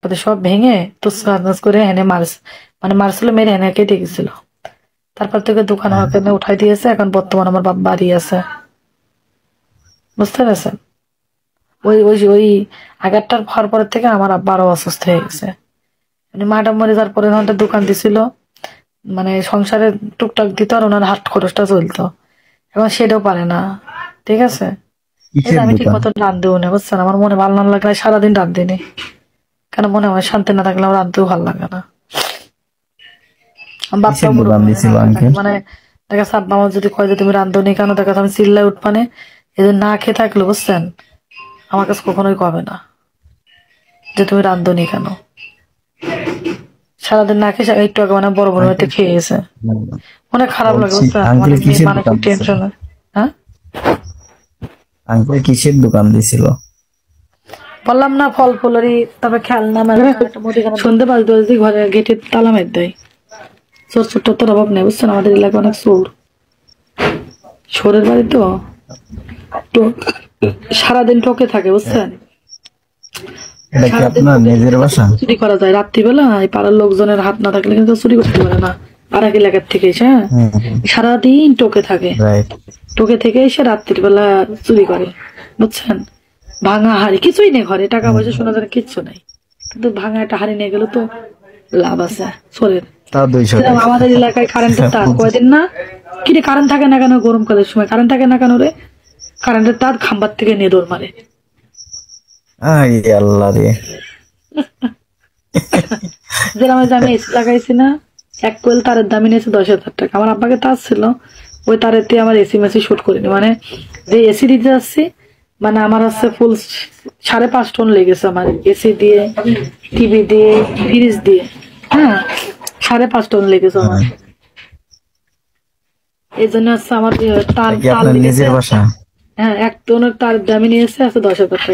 ওদের সব ভেঙে তুস করে হেনে মারছিল, মেরে হেনে কেটে গেছিল। তারপর থেকে দোকান আমাকে উঠাই দিয়েছে, এখন বর্তমান আমার বাপ বাড়ি আছে, বুঝতে পেরেছেন? ওই ওই ওই আঘাতটার হওয়ার পরের থেকে আমার আব্বা আরো অসুস্থ হয়ে গেছে। মাটা মরে যাওয়ার পরে একটা দোকান দিছিল, মানে সংসারে টুকটাক দিত আর ওনার হাত খরচটা চলতো, এখন সেটাও পারে না। ঠিক আছে, এই যে কিসের আমি ঠিক দোকান? মতো রান্ধতেও না, বুঝছেন? আমার মনে ভালো না লাগলে সারাদিন রান্ধিনি, কেন মনে হয় শান্তি না থাকলে আমার রান্ধতেও ভালো লাগে না। আমার কিসের বাপটাও দোকান মুরব্বী, দিছিল আঙ্কেল? মানে দেখা যাচ্ছে আব্বা আমার যদি কয় যে তুমি রান্ধনি কেন, দেখা যাচ্ছে আমি চিল্লায় উঠপানে, এই যে না খেয়ে থাকলো, বুঝছেন, আমার কাছে কখনোই কবে না যে তুমি রান্ধনি কেন। সারাদিন না খেয়ে একটু আগে মানে বড় বড় হয়তো আঙ্কেল খেয়ে গেছে, অনেক খারাপ লাগে, বলছি, বুঝছেন, আঙ্কেল অনেক কিসের দোকান মানসিক দিছিল? টেনশন। হ্যাঁ, কিসের দোকান দিছিল? বললাম না ফল ফুলেরই, তবে খেলনা মেলা, সন্ধে বাজতে বাজতে ঘরে গেটে তালা মেরে দেয়। চোর ছোট্ট তোর অভাব নেই, বুঝছেন, আমাদের এলাকা অনেক চোর, চোরের বাড়ি তো, তো সারাদিন ঠকে থাকে, বুঝছেন। এটা কি সারাদিন আপনার ঠকে নিজের থাকে, বাসা? চুরি করা যায় রাত্রিবেলা, এই পাড়ার লোকজনের হাত না থাকলে কিন্তু চুরি করতে পারে না, আর এক এলাকার থেকে এসে, হ্যাঁ, সারাদিন টোকে থাকে, রাইট। টোকে থেকে এসে রাত্রির বেলা চুরি করে, বুঝছেন। ভাঙা হাড়ি কিছুই নেই ঘরে, টাকা পয়সা শোনা যায় কিচ্ছু নাই, কিন্তু ভাঙা একটা হাড়ি নিয়ে গেলে তো লাভ আছে চোরের। তা 200 যেরকম টাকা। আমাদের এলাকায় কারেন্টের তার কয়দিন না, কিরে কারেন্ট থাকে না কেন গরমকালের সময়, কারেন্ট থাকে না কেন রে, কারেন্টের তার খাম্বার থেকে নিয়ে দৌড় মারে। আরে আল্লাহ রে। যেরকম আমি এসি লাগাইছি না, এক কোয়েল তারের দামই নিয়েছে 10,000 টাকা। আমার আব্বাকে তার ছিল, ওই তারের দিয়ে আমার এসি মেসি শুট করিনি, মানে যে এসি দিতে যাচ্ছি, মানে আমার হচ্ছে ফুল 5.5 টন লেগেছে আমার, এসি দিয়ে, টিভি দিয়ে, ফ্রিজ দিয়ে, হ্যাঁ, 5.5 টন লেগেছে আমার। এই জন্য হচ্ছে আমার তার এটা কি তার আপনার লেগেছে, নিজের বাসা? হ্যাঁ, 1 টনের তার দামই নিয়েছে আছে 10,000 টাকা।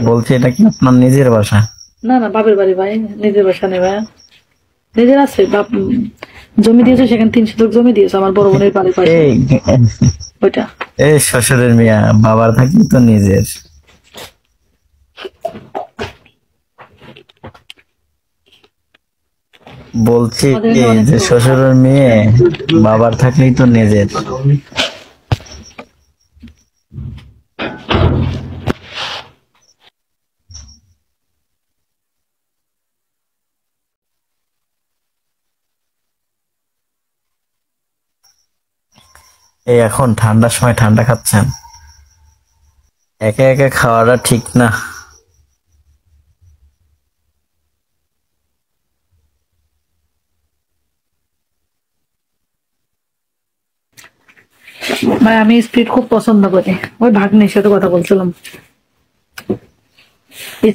বলছি, এটা কি আপনার নিজের বাসা? না না, বাপের বাড়ি ভাই, নিজের বাসা নেই ভাই, নিজের আছে বাপ, জমি দিয়েছে, সেখানে 3 শতক জমি দিয়েছে আমার বড় বোনের বাড়ির পাশে, এই ওইটা। এই শ্বশুরের মিয়া, বাবার থাকি তো নিজের। বলছি আমাদের এখানে অনেক যে লোক। শ্বশুরের মেয়ে বাবার থাকলেই তো নিজের। এই এখন ঠান্ডার সময় ঠান্ডা খাচ্ছেন, একা একা খাওয়াটা ঠিক না। ভাই আমি স্পিড খুব পছন্দ করি, ওই ভাগ্নির সাথে কথা বলছিলাম,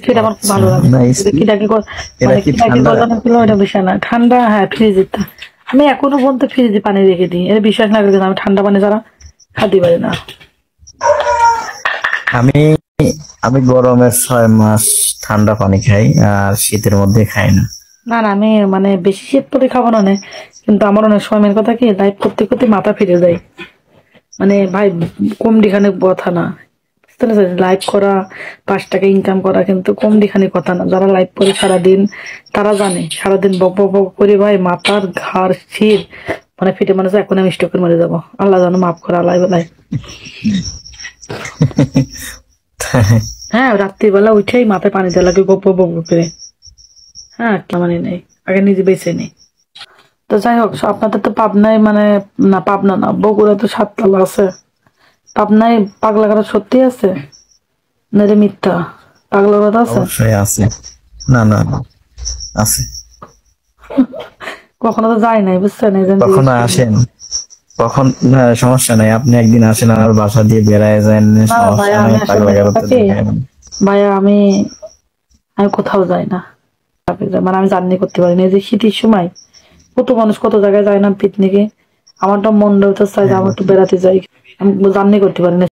স্পিড আমার খুব আচ্ছা, ভালো লাগে। না কি ডাকি এটা মানে কি কি ডাকি ঠান্ডা? গলানো ছিল ওটা বিষয় না, ঠান্ডা, হ্যাঁ ফ্রিজে, আমি এখনো পর্যন্ত ফ্রিজে পানি রেখে দিই, এটা বিশ্বাস না করে আমি ঠান্ডা পানি ছাড়া খাতে পারি না। আমি আমি গরমের 6 মাস ঠান্ডা পানি খাই, আর শীতের মধ্যে খাই না। না না, আমি মানে বেশি শীত পরে খাবো না নে, কিন্তু আমার অনেক সময় মেন কথা কি লাইফ করতে করতে মাথা ফিরে যায়, মানে ভাই কম দিখানে কথা না, লাইভ করা, 5 টাকা ইনকাম করা কিন্তু কম দিখানে কথা না। যারা লাইভ করে সারাদিন, তারা জানে সারাদিন বক বক বক করে ভাই মাথার ঘাড় শির মানে ফিটে, মানে এখন আমি স্টকের মরে যাবো, আল্লাহ জানো মাফ করা, আল্লাহ বেলায়। হ্যাঁ, রাত্রিবেলা উঠেই মাথায় পানি দেওয়া লাগে বক বক বক বক করে, হ্যাঁ, মানে নেই, আগে নিজে বেঁচে নেই। তো যাই হোক, আপনাদের তো পাবনায় মানে, না পাবনা না, বগুড়া তো 7 তলা আছে, পাবনায় পাগলা গারদ সত্যি আছে না রে মিথ্যা, পাগলা গারদ আছে? অবশ্যই আছে। না না না, আছে। কখনো তো যাই নাই, বুঝছেন, এই জন্য জিজ্ঞেস কখনো করলাম। আসেন, কখন না সমস্যা নাই, আপনি একদিন আসেন আমার বাসা দিয়ে বেড়ায় যান, না সমস্যা ভাইয়া, নাই, আমি আসলে পাগলা গারদ তো থাকে, দেখায়। ভাইয়া আমি আমি কোথাও যাই না, মানে আমি জার্নি করতে পারি না, এই যে শীতের সময় কত মানুষ কত জায়গায় যায় না পিকনিকে, আমারটা মনটাও তো চাই যে আমার একটু বেড়াতে যাই, আমি জার্নি করতে পারি না।